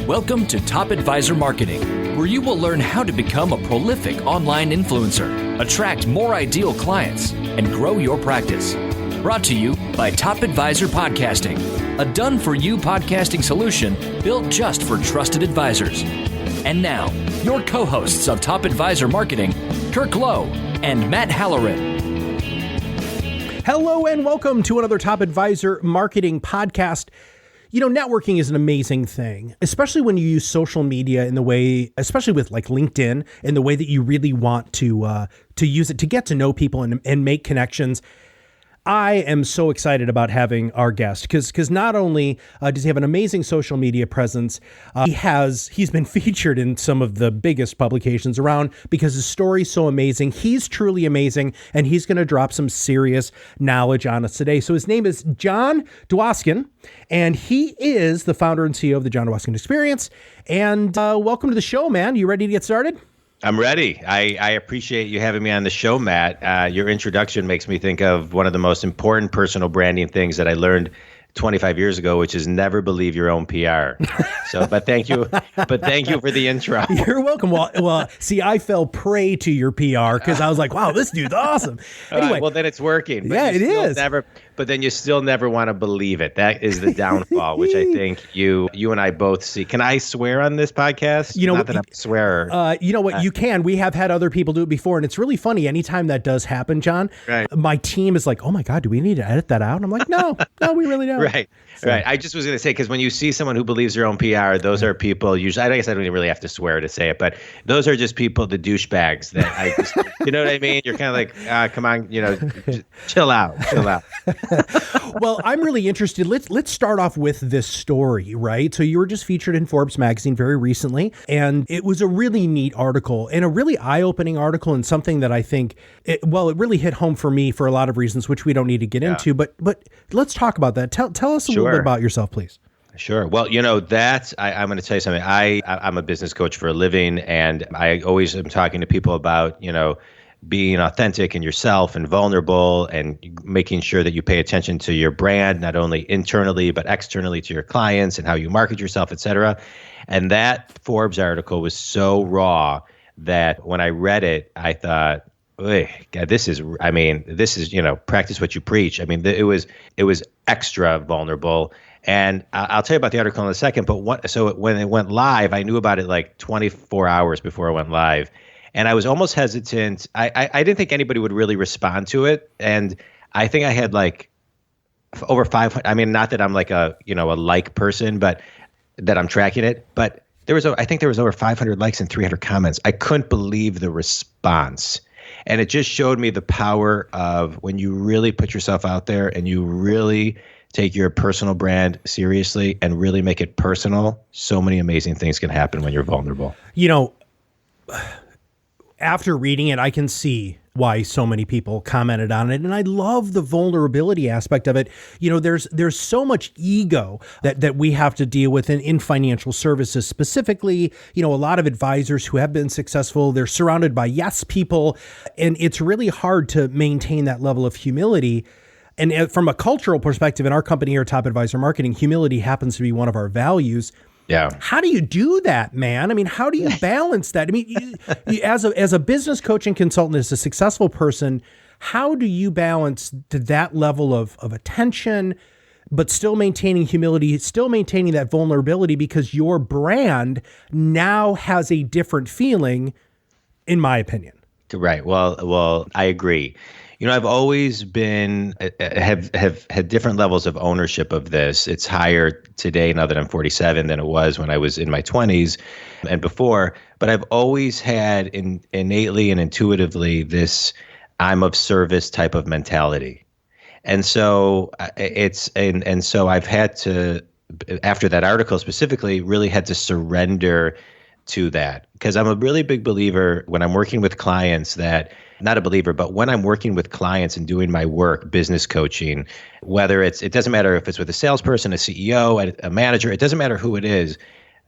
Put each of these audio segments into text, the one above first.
Welcome to Top Advisor Marketing, where you will learn how to become a prolific online influencer, attract more ideal clients, and grow your practice. Brought to you by Top Advisor Podcasting, a done-for-you podcasting solution built just for trusted advisors. And now, your co-hosts of Top Advisor Marketing, Kirk Lowe and Matt Halloran. Hello and welcome to another Top Advisor Marketing podcast. You know, networking is an amazing thing, especially when you use social media in the way, especially with like LinkedIn, in the way that you really want to use it to get to know people and make connections. I am so excited about having our guest because not only does he have an amazing social media presence, he's been featured in some of the biggest publications around because his story's so amazing. He's truly amazing, and he's going to drop some serious knowledge on us today. So his name is Jon Dwoskin, and he is the founder and CEO of the Jon Dwoskin Experience. And welcome to the show, man. You ready to get started? I'm ready. I appreciate you having me on the show, Matt. Your introduction makes me think of one of the most important personal branding things that I learned 25 years ago, which is never believe your own PR. But thank you for the intro. You're welcome. Well, see, I fell prey to your PR because I was like, wow, this dude's awesome. Anyway, well, then it's working. Yeah, it is. But then you still never want to believe it. That is the downfall, which I think you and I both see. Can I swear on this podcast? You know, not that I'm a swearer. You know what? You can. We have had other people do it before, and it's really funny. Anytime that does happen, John, right. My team is like, "Oh my God, do we need to edit that out?" And I'm like, "No, we really don't." Right. So. Right. I just was going to say, because when you see someone who believes their own PR, those are people usually, I guess I don't even really have to swear to say it, but those are just people, the douchebags that I just, you know what I mean? You're kind of like, come on, chill out. Well, I'm really interested. Let's start off with this story, right? So you were just featured in Forbes magazine very recently, and it was a really neat article and a really eye-opening article, and something that I think, it really hit home for me for a lot of reasons, which we don't need to get into, but let's talk about that. Tell us a little bit about yourself, please. Sure. Well, I'm going to tell you something. I'm a business coach for a living, and I always am talking to people about, being authentic and yourself and vulnerable and making sure that you pay attention to your brand, not only internally, but externally to your clients and how you market yourself, et cetera. And that Forbes article was so raw that when I read it, I thought, God, this is, practice what you preach. I mean, it was extra vulnerable. And I'll tell you about the article in a second, but when it went live, I knew about it like 24 hours before it went live. And I was almost hesitant. I didn't think anybody would really respond to it. And I think I had like over 500. I mean, not that I'm like a like person, but that I'm tracking it. But I think there was over 500 likes and 300 comments. I couldn't believe the response. And it just showed me the power of when you really put yourself out there and you really take your personal brand seriously and really make it personal. So many amazing things can happen when you're vulnerable. After reading it, I can see why so many people commented on it. And I love the vulnerability aspect of it. There's so much ego that we have to deal with in financial services specifically. A lot of advisors who have been successful, they're surrounded by yes people, and it's really hard to maintain that level of humility. And from a cultural perspective, in our company here at Top Advisor Marketing, humility happens to be one of our values. Yeah. How do you do that, man? I mean, how do you balance that? I mean, you, as a business coach and consultant, as a successful person, how do you balance to that level of attention, but still maintaining humility, still maintaining that vulnerability, because your brand now has a different feeling, in my opinion. Right. Well, I agree. I've always been have had different levels of ownership of this. It's higher today now that I'm 47 than it was when I was in my 20s and before. But I've always had innately and intuitively this I'm of service type of mentality. And so so I've had to, after that article specifically, really had to surrender to that, because I'm a really big believer when I'm working with clients that, not a believer, but when I'm working with clients and doing my work, business coaching, whether it doesn't matter if it's with a salesperson, a CEO, a manager, it doesn't matter who it is.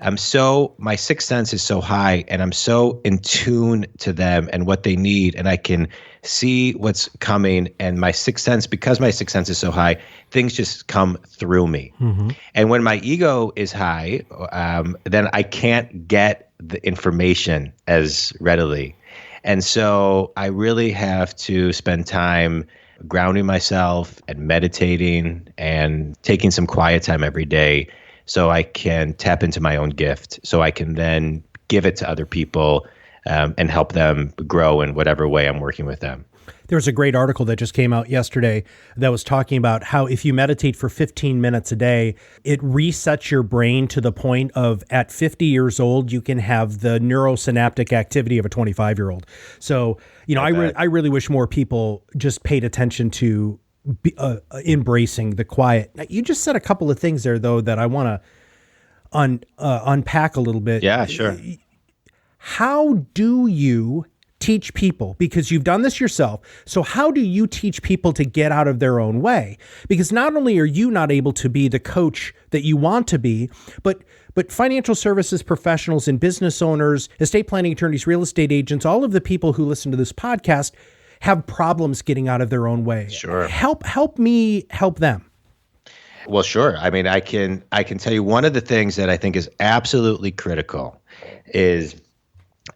my sixth sense is so high, and I'm so in tune to them and what they need, and I can see what's coming. And because my sixth sense is so high, things just come through me. And when my ego is high, then I can't get the information as readily. And so I really have to spend time grounding myself and meditating and taking some quiet time every day so I can tap into my own gift, so I can then give it to other people and help them grow in whatever way I'm working with them. There was a great article that just came out yesterday that was talking about how if you meditate for 15 minutes a day, it resets your brain to the point of at 50 years old, you can have the neurosynaptic activity of a 25-year-old. So, I really wish more people just paid attention to embracing the quiet. Now, you just said a couple of things there, though, that I want to unpack a little bit. Yeah, sure. How do you teach people, because you've done this yourself, so how do you teach people to get out of their own way? Because not only are you not able to be the coach that you want to be, but financial services professionals and business owners, estate planning attorneys, real estate agents, all of the people who listen to this podcast have problems getting out of their own way. Sure. Help me help them. Well, sure. I mean, I can tell you one of the things that I think is absolutely critical is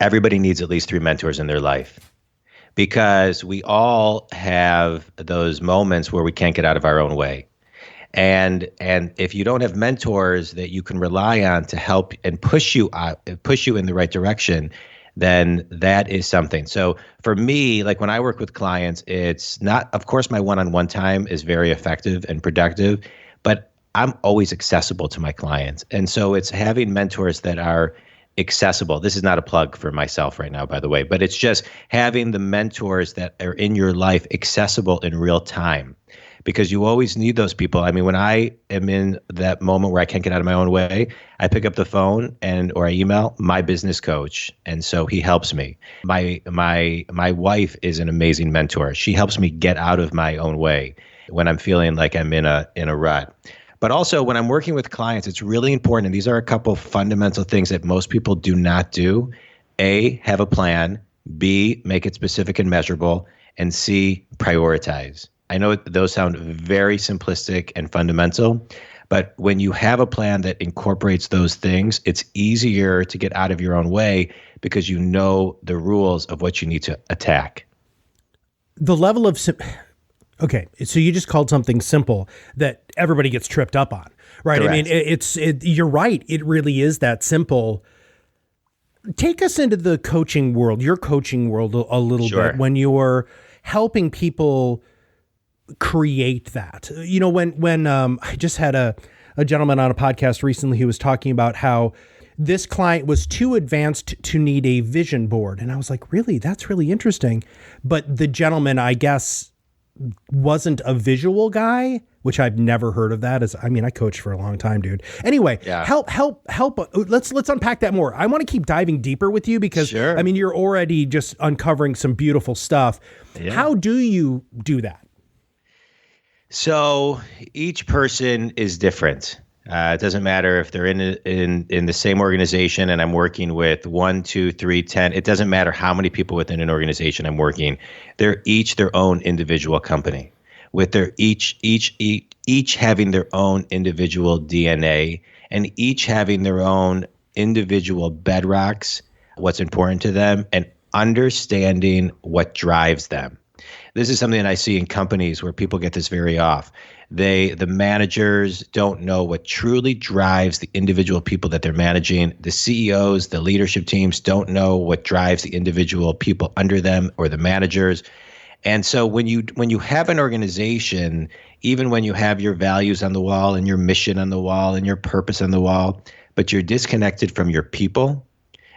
everybody needs at least 3 mentors in their life, because we all have those moments where we can't get out of our own way. And if you don't have mentors that you can rely on to help and push you in the right direction, then that is something. So for me, like when I work with clients, it's not, of course, my one-on-one time is very effective and productive, but I'm always accessible to my clients. And so it's having mentors that are accessible. This is not a plug for myself right now, by the way, but it's just having the mentors that are in your life accessible in real time, because you always need those people. I mean, when I am in that moment where I can't get out of my own way, I pick up the phone or I email my business coach, and so he helps me. My wife is an amazing mentor. She helps me get out of my own way when I'm feeling like I'm in a rut. But also when I'm working with clients, it's really important, and these are a couple fundamental things that most people do not do. A, have a plan. B, make it specific and measurable. And C, prioritize. I know those sound very simplistic and fundamental, but when you have a plan that incorporates those things, it's easier to get out of your own way because you know the rules of what you need to attack. The level of okay, so you just called something simple that everybody gets tripped up on, right? Correct. I mean, you're right. It really is that simple. Take us into the coaching world, your coaching world a little Sure. bit, when you're helping people create that. When I just had a gentleman on a podcast recently who was talking about how this client was too advanced to need a vision board. And I was like, really? That's really interesting. But the gentleman, I guess, wasn't a visual guy, which I've never heard of that. I coached for a long time, dude. Anyway, Yeah. help. Let's unpack that more. I want to keep diving deeper with you because Sure. you're already just uncovering some beautiful stuff. Yeah. How do you do that? So each person is different. It doesn't matter if they're in the same organization and I'm working with 1, 2, 3, 10. It doesn't matter how many people within an organization I'm working. They're each their own individual company, with their each having their own individual DNA and each having their own individual bedrocks, what's important to them, and understanding what drives them. This is something that I see in companies where people get this very off. The managers don't know what truly drives the individual people that they're managing. The CEOs, the leadership teams don't know what drives the individual people under them or the managers. And so when you have an organization, even when you have your values on the wall and your mission on the wall and your purpose on the wall, but you're disconnected from your people,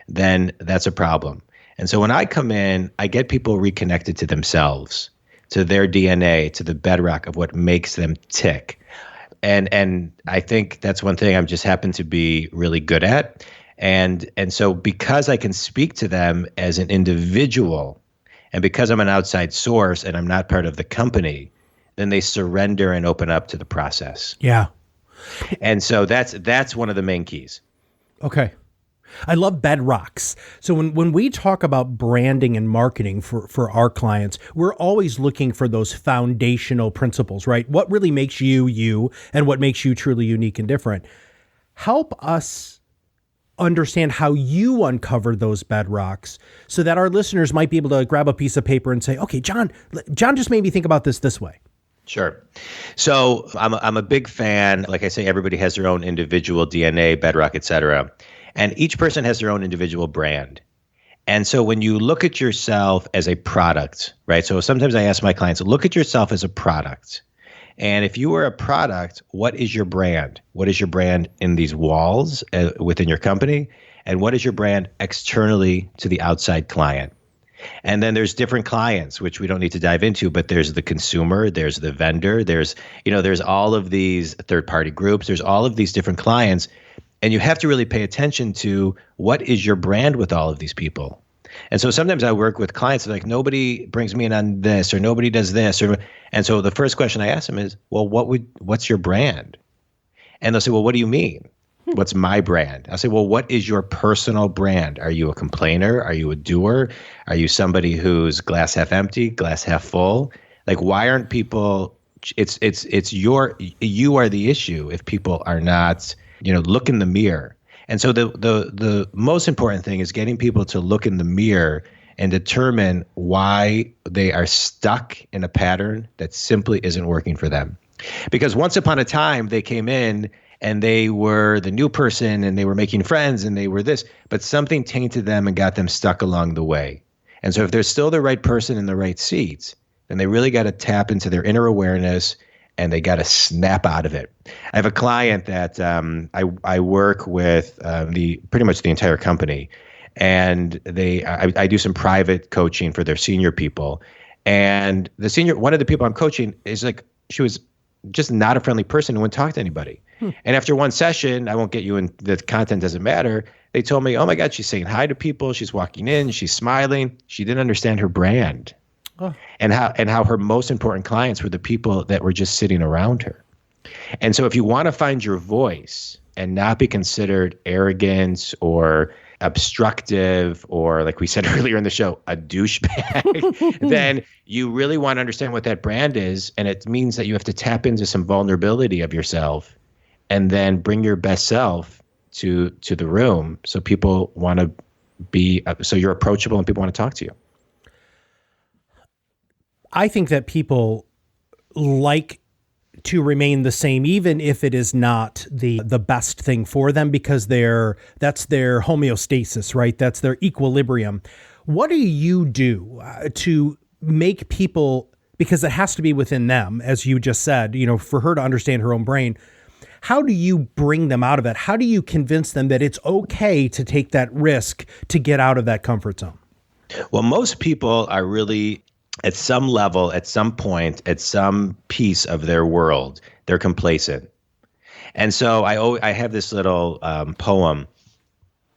then that's a problem. And so when I come in, I get people reconnected to themselves, to their DNA, to the bedrock of what makes them tick. And I think that's one thing I'm just happen to be really good at. And so because I can speak to them as an individual, and because I'm an outside source and I'm not part of the company, then they surrender and open up to the process. Yeah. And so that's one of the main keys. Okay. I love bedrocks. So when we talk about branding and marketing for our clients, we're always looking for those foundational principles, right? What really makes you, you, and what makes you truly unique and different. Help us understand how you uncover those bedrocks so that our listeners might be able to grab a piece of paper and say, okay, Jon just made me think about this way. Sure. So I'm a big fan. Like I say, everybody has their own individual DNA, bedrock, et cetera. And each person has their own individual brand. And so when you look at yourself as a product, right? So sometimes I ask my clients, look at yourself as a product. And if you were a product, what is your brand? What is your brand in these walls within your company? And what is your brand externally to the outside client? And then there's different clients, which we don't need to dive into, but there's the consumer, there's the vendor, there's all of these third-party groups, there's all of these different clients. And you have to really pay attention to what is your brand with all of these people. And so sometimes I work with clients like, nobody brings me in on this, or nobody does this. And so the first question I ask them is, well, what's your brand? And they'll say, well, what do you mean? What's my brand? I'll say, well, what is your personal brand? Are you a complainer? Are you a doer? Are you somebody who's glass half empty, glass half full? Like, why aren't people, you are the issue if people are not, look in the mirror. And so the most important thing is getting people to look in the mirror and determine why they are stuck in a pattern that simply isn't working for them. Because once upon a time, they came in and they were the new person and they were making friends and they were this, but something tainted them and got them stuck along the way. And so if they're still the right person in the right seats, then they really got to tap into their inner awareness and they got to snap out of it. I have a client that I work with pretty much the entire company, and I do some private coaching for their senior people. And one of the people I'm coaching is like, she was just not a friendly person who wouldn't talk to anybody. And after one session, I won't get you in, the content doesn't matter. They told me, oh my God, she's saying hi to people. She's walking in, she's smiling. She didn't understand her brand. Oh. And how her most important clients were the people that were just sitting around her. And so if you want to find your voice and not be considered arrogant or obstructive or, like we said earlier in the show, a douchebag, then you really want to understand what that brand is. And it means that you have to tap into some vulnerability of yourself and then bring your best self to the room so people want to be, so you're approachable and people want to talk to you. I think that people like to remain the same, even if it is not the best thing for them, because that's their homeostasis, right? That's their equilibrium. What do you do to make people, because it has to be within them, as you just said, for her to understand her own brain, how do you bring them out of it? How do you convince them that it's okay to take that risk to get out of that comfort zone? Well, most people are really, at some level, at some point, at some piece of their world, they're complacent. And so I have this little poem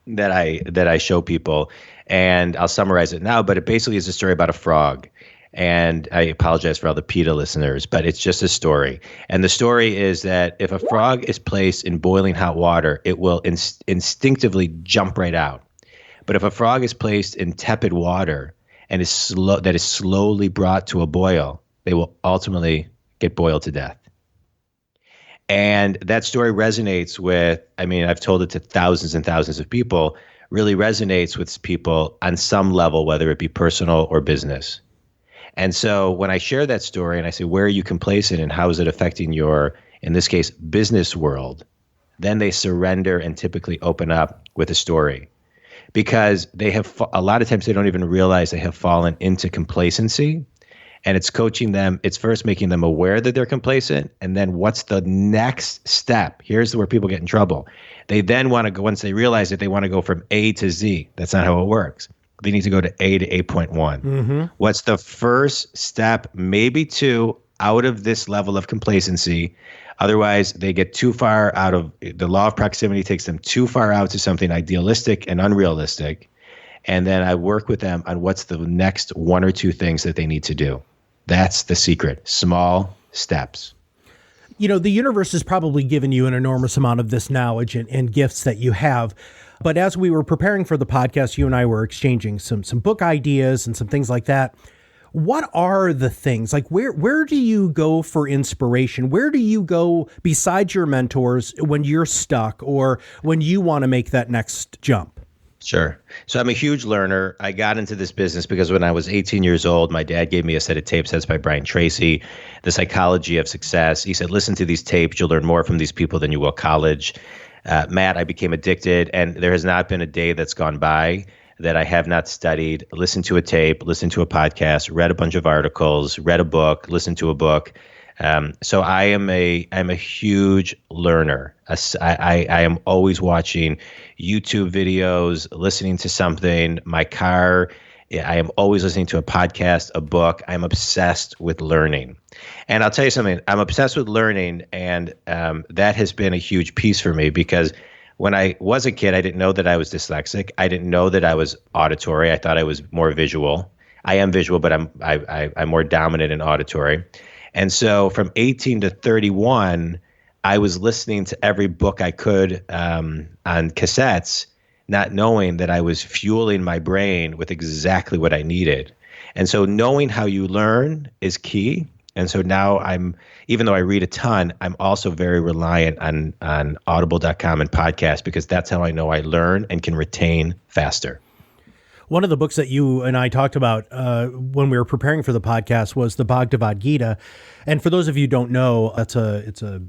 that I show people, and I'll summarize it now, but it basically is a story about a frog. And I apologize for all the PETA listeners, but it's just a story. And the story is that if a frog is placed in boiling hot water, it will instinctively jump right out. But if a frog is placed in tepid water and is slowly brought to a boil, they will ultimately get boiled to death. And that story resonates with, I've told it to thousands and thousands of people, really resonates with people on some level, whether it be personal or business. And so when I share that story and I say, where are you complacent and how is it affecting your, in this case, business world, then they surrender and typically open up with a story. Because they have, a lot of times they don't even realize they have fallen into complacency. And it's coaching them. It's first making them aware that they're complacent. And then what's the next step? Here's where people get in trouble. They then want to go, once they realize it, they want to go from A to Z. That's not how it works. They need to go to A to 8.1. Mm-hmm. What's the first step, maybe two, out of this level of complacency? Otherwise, they get too far out of, the law of proximity takes them too far out to something idealistic and unrealistic. And then I work with them on what's the next one or two things that they need to do. That's the secret. Small steps. The universe has probably given you an enormous amount of this knowledge and gifts that you have. But as we were preparing for the podcast, you and I were exchanging some book ideas and some things like that. What are the things, like where do you go for inspiration? Where do you go besides your mentors when you're stuck or when you want to make that next jump? Sure. So I'm a huge learner. I got into this business because when I was 18 years old, my dad gave me a set of tape sets by Brian Tracy, The Psychology of Success. He said, listen to these tapes. You'll learn more from these people than you will college. Matt, I became addicted, and there has not been a day that's gone by that I have not studied, listened to a tape, listened to a podcast, read a bunch of articles, read a book, listened to a book. So I'm a huge learner. I am always watching YouTube videos, listening to something. My car, I am always listening to a podcast, a book. I'm obsessed with learning. And I'll tell you something, I'm obsessed with learning, and that has been a huge piece for me because when I was a kid, I didn't know that I was dyslexic. I didn't know that I was auditory. I thought I was more visual. I am visual, but I'm more dominant in auditory. And so from 18 to 31, I was listening to every book I could on cassettes, not knowing that I was fueling my brain with exactly what I needed. And so knowing how you learn is key. And so now even though I read a ton, I'm also very reliant on audible.com and podcasts because that's how I know I learn and can retain faster. One of the books that you and I talked about when we were preparing for the podcast was the Bhagavad Gita. And for those of you who don't know, it's a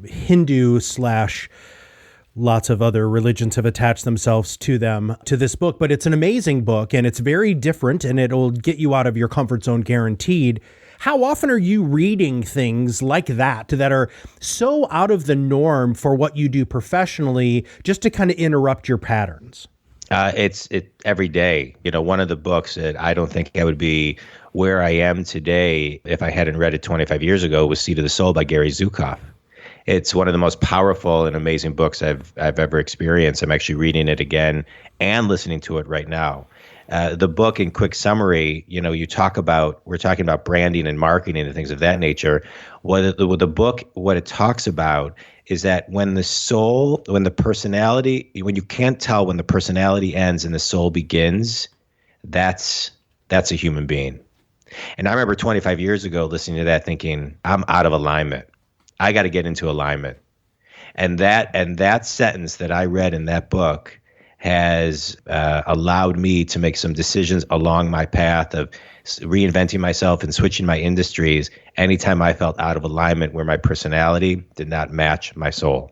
Hindu / lots of other religions have attached themselves to this book. But it's an amazing book, and it's very different, and it'll get you out of your comfort zone guaranteed. How often are you reading things like that are so out of the norm for what you do professionally, just to kind of interrupt your patterns? It's every day. One of the books that I don't think I would be where I am today if I hadn't read it 25 years ago was Seed of the Soul by Gary Zukav. It's one of the most powerful and amazing books I've ever experienced. I'm actually reading it again and listening to it right now. The book, in quick summary, we're talking about branding and marketing and things of that nature. What the book talks about is that when you can't tell when the personality ends and the soul begins, that's a human being. And I remember 25 years ago listening to that thinking, I'm out of alignment. I got to get into alignment. And that sentence that I read in that book has allowed me to make some decisions along my path of reinventing myself and switching my industries anytime I felt out of alignment where my personality did not match my soul.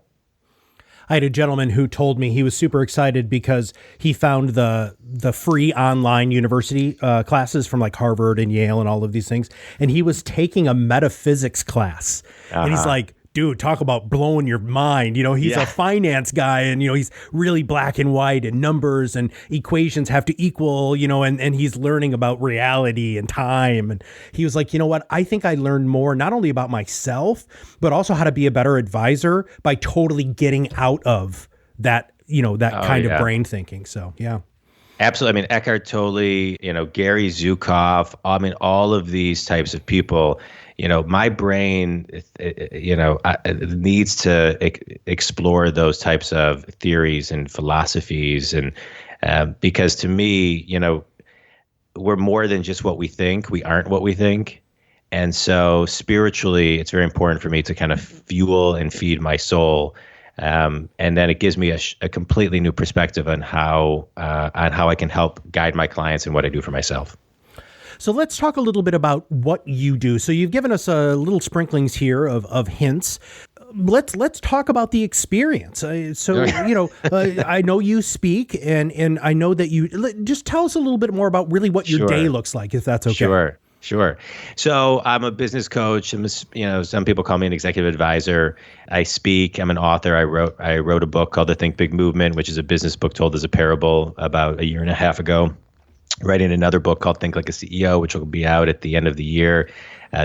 I had a gentleman who told me he was super excited because he found the free online university classes from like Harvard and Yale and all of these things. And he was taking a metaphysics class. Uh-huh. And he's like, dude, talk about blowing your mind. He's a finance guy and, he's really black and white and numbers and equations have to equal, and he's learning about reality and time. And he was like, you know what? I think I learned more, not only about myself, but also how to be a better advisor by totally getting out of that, kind of brain thinking. So, yeah. Absolutely. Eckhart Tolle, Gary Zukav, all of these types of people, my brain, needs to explore those types of theories and philosophies. And because to me, we're more than just what we think. We aren't what we think. And so spiritually, it's very important for me to kind of fuel and feed my soul. And then it gives me a completely new perspective on how I can help guide my clients and what I do for myself. So let's talk a little bit about what you do. So you've given us a little sprinklings here of hints. Let's talk about the experience. I know you speak, and I know that you just tell us a little bit more about really what your day looks like, if that's okay. Sure. So I'm a business coach. Some people call me an executive advisor. I speak. I'm an author. I wrote a book called The Think Big Movement, which is a business book told as a parable about a year and a half ago. Writing another book called Think Like a CEO, which will be out at the end of the year,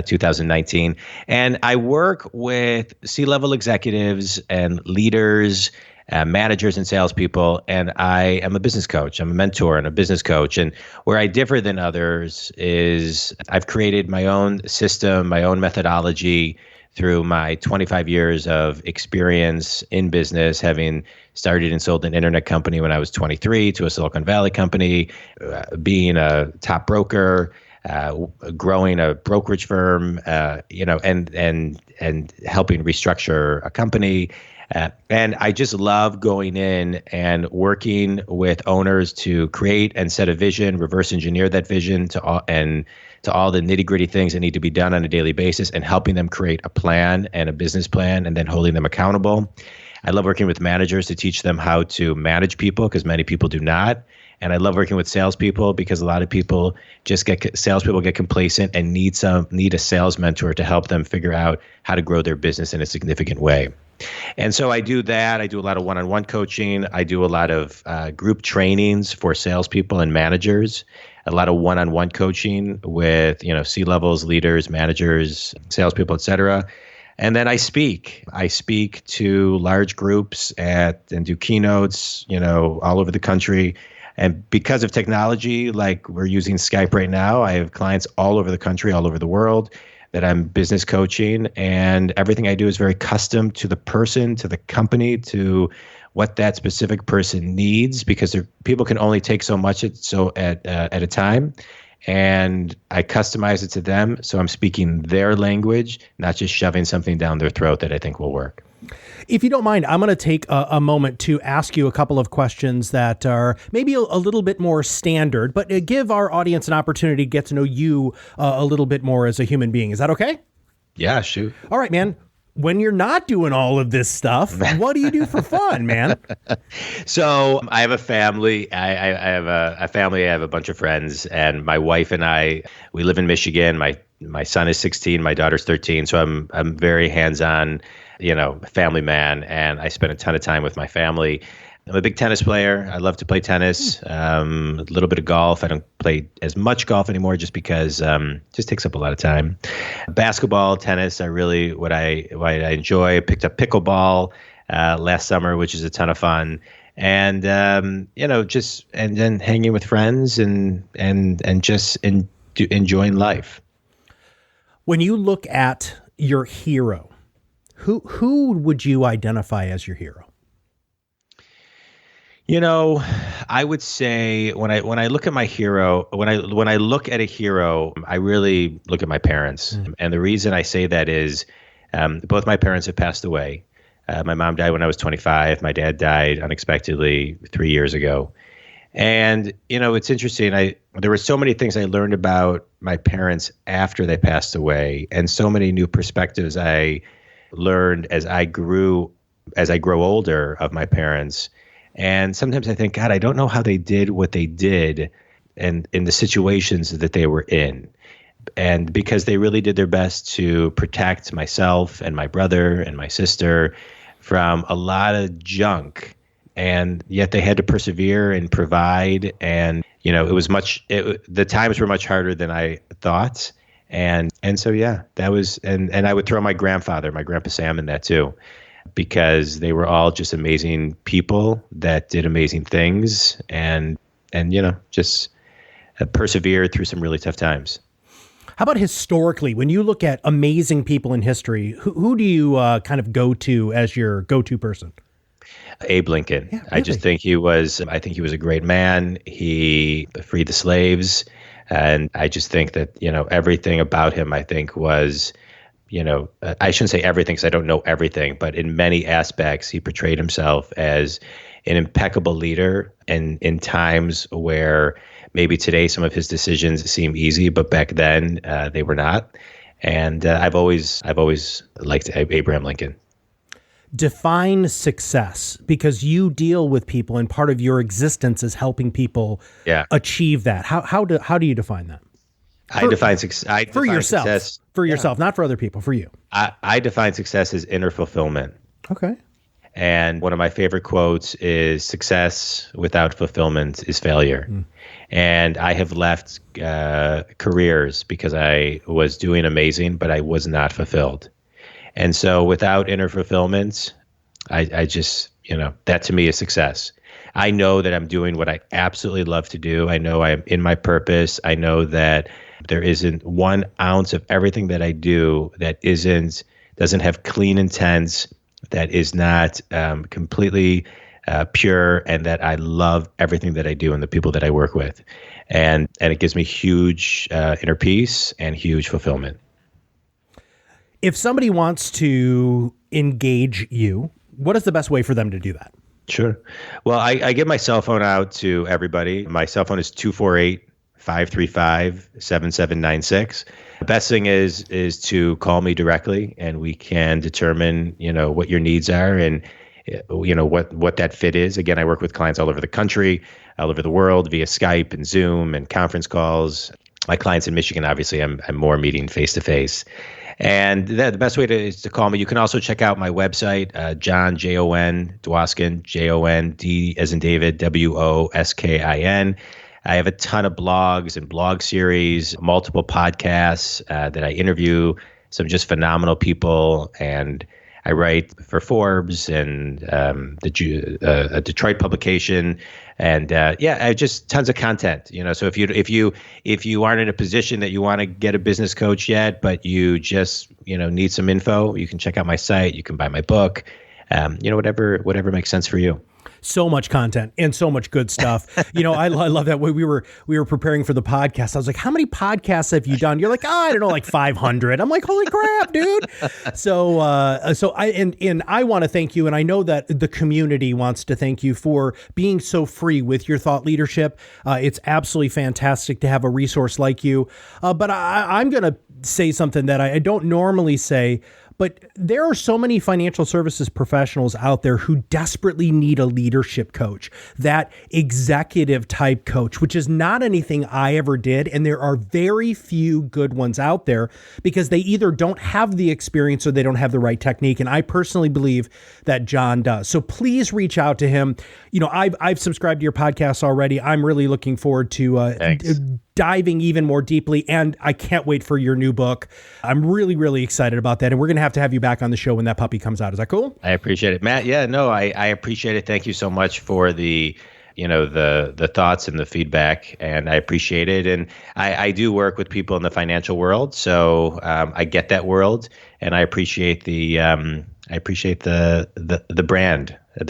2019. And I work with C-level executives and leaders, managers and salespeople, and I am a business coach. I'm a mentor and a business coach. And where I differ than others is I've created my own system, my own methodology through my 25 years of experience in business, having started and sold an internet company when I was 23 to a Silicon Valley company, being a top broker, growing a brokerage firm, and helping restructure a company. And I just love going in and working with owners to create and set a vision, reverse engineer that vision to all the nitty-gritty things that need to be done on a daily basis, and helping them create a plan and a business plan, and then holding them accountable. I love working with managers to teach them how to manage people, because many people do not. And I love working with salespeople, because a lot of people salespeople get complacent and need a sales mentor to help them figure out how to grow their business in a significant way. And so I do that. I do a lot of one-on-one coaching. I do a lot of group trainings for salespeople and managers, a lot of one-on-one coaching with, C-levels, leaders, managers, salespeople, et cetera. And then I speak. I speak to large groups and do keynotes, all over the country. And because of technology, like we're using Skype right now, I have clients all over the country, all over the world that I'm business coaching. And everything I do is very custom to the person, to the company, to what that specific person needs, because people can only take so much at a time. And I customize it to them. So I'm speaking their language, not just shoving something down their throat that I think will work. If you don't mind, I'm going to take a moment to ask you a couple of questions that are maybe a little bit more standard, but give our audience an opportunity to get to know you a little bit more as a human being. Is that okay? Yeah, shoot. All right, man. When you're not doing all of this stuff, what do you do for fun, man? So I have a family. I have a family. I have a bunch of friends, and my wife and I, we live in Michigan. My son is 16. My daughter's 13. So I'm very hands-on, family man, and I spend a ton of time with my family. I'm a big tennis player. I love to play tennis, a little bit of golf. I don't play as much golf anymore just because it just takes up a lot of time. Basketball, tennis are really what I enjoy. I picked up pickleball last summer, which is a ton of fun. And, just and then hanging with friends and just enjoying life. When you look at your hero, who would you identify as your hero? I would say when I look at my hero, when I look at a hero, I really look at my parents. And the reason I say that is both my parents have passed away. My mom died when I was 25. My dad died unexpectedly 3 years ago. And, it's interesting. There were so many things I learned about my parents after they passed away, and so many new perspectives I learned as I grow older of my parents. And sometimes I think, God, I don't know how they did what they did and in the situations that they were in. And because they really did their best to protect myself and my brother and my sister from a lot of junk. And yet they had to persevere and provide. And, the times were much harder than I thought. And so, yeah, that was, and I would throw my Grandpa Sam in that too, because they were all just amazing people that did amazing things and just persevered through some really tough times. How about historically, when you look at amazing people in history, who do you kind of go to as your go-to person? Abe Lincoln. Yeah, really? I think he was a great man. He freed the slaves. And I just think that, everything about him, I think was, I shouldn't say everything because I don't know everything, but in many aspects, he portrayed himself as an impeccable leader. And in times where maybe today some of his decisions seem easy, but back then they were not. And I've always liked Abraham Lincoln. Define success, because you deal with people and part of your existence is helping people achieve that. How do you define that? I define success for yourself, not for other people, for you. I define success as inner fulfillment. Okay. And one of my favorite quotes is, success without fulfillment is failure. And I have left careers because I was doing amazing, but I was not fulfilled. And so without inner fulfillment, I just, that to me is success. I know that I'm doing what I absolutely love to do. I know I'm in my purpose. I know that there isn't 1 ounce of everything that I do that doesn't have clean intents, that is not completely pure, and that I love everything that I do and the people that I work with. And it gives me huge inner peace and huge fulfillment. If somebody wants to engage you, what is the best way for them to do that? Sure. Well, I give my cell phone out to everybody. My cell phone is 248-535-7796. The best thing is to call me directly, and we can determine, what your needs are and, what that fit is. Again, I work with clients all over the country, all over the world via Skype and Zoom and conference calls. My clients in Michigan, obviously, I'm more meeting face to face. And the best way is to call me. You can also check out my website, Jon, Jon Dwoskin, Jon, as in David, Woskin. I have a ton of blogs and blog series, multiple podcasts that I interview some just phenomenal people. And I write for Forbes and a Detroit publication, and I just tons of content. So if you aren't in a position that you want to get a business coach yet, but you just need some info, you can check out my site. You can buy my book. Whatever makes sense for you. So much content and so much good stuff. I love that. When we were preparing for the podcast, I was like, how many podcasts have you done? You're like, I don't know, like 500. I'm like, holy crap, dude. So I want to thank you. And I know that the community wants to thank you for being so free with your thought leadership. It's absolutely fantastic to have a resource like you. But I'm going to say something that I don't normally say. But there are so many financial services professionals out there who desperately need a leadership coach, that executive type coach, which is not anything I ever did. And there are very few good ones out there because they either don't have the experience or they don't have the right technique. And I personally believe that Jon does. So please reach out to him. I've subscribed to your podcast already. I'm really looking forward to diving even more deeply. And I can't wait for your new book. I'm really, really excited about that. And we're going to have you back on the show when that puppy comes out. Is that cool? I appreciate it, Matt. Yeah, no, I appreciate it. Thank you so much for the thoughts and the feedback, and I appreciate it. And I do work with people in the financial world, so I get that world, and I appreciate the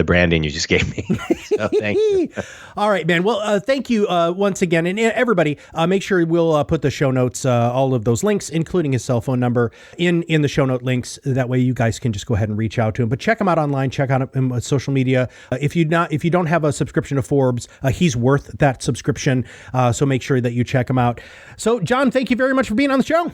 branding you just gave me. So thank you. All right, man. Well, thank you once again. And everybody, make sure we'll put the show notes, all of those links, including his cell phone number, in the show note links. That way you guys can just go ahead and reach out to him. But check him out online. Check out him on social media. If you don't have a subscription to Forbes, he's worth that subscription. So make sure that you check him out. So, Jon, thank you very much for being on the show.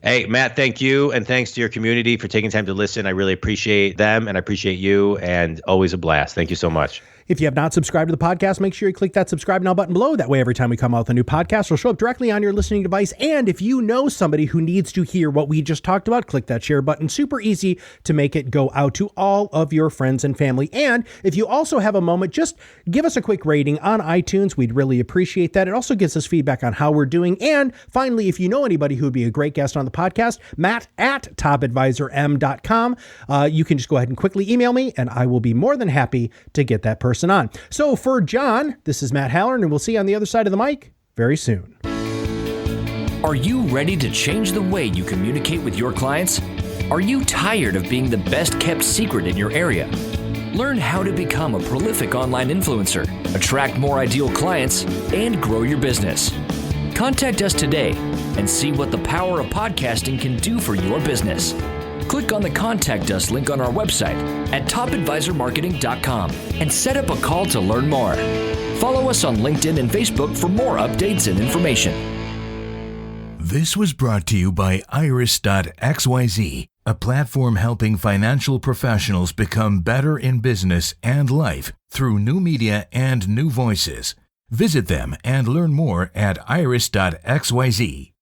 Hey, Matt, thank you. And thanks to your community for taking time to listen. I really appreciate them, and I appreciate you, and always a blast. Thank you so much. If you have not subscribed to the podcast, make sure you click that subscribe now button below. That way, every time we come out with a new podcast, it'll show up directly on your listening device. And if you know somebody who needs to hear what we just talked about, click that share button. Super easy to make it go out to all of your friends and family. And if you also have a moment, just give us a quick rating on iTunes. We'd really appreciate that. It also gives us feedback on how we're doing. And finally, if you know anybody who would be a great guest on the podcast, Matt at topadvisorm.com. You can just go ahead and quickly email me, and I will be more than happy to get that person on. So for Jon, this is Matt Halloran, and we'll see you on the other side of the mic very soon. Are you ready to change the way you communicate with your clients? Are you tired of being the best kept secret in your area? Learn how to become a prolific online influencer, attract more ideal clients, and grow your business. Contact us today and see what the power of podcasting can do for your business. Click on the Contact Us link on our website at topadvisormarketing.com and set up a call to learn more. Follow us on LinkedIn and Facebook for more updates and information. This was brought to you by Iris.xyz, a platform helping financial professionals become better in business and life through new media and new voices. Visit them and learn more at Iris.xyz.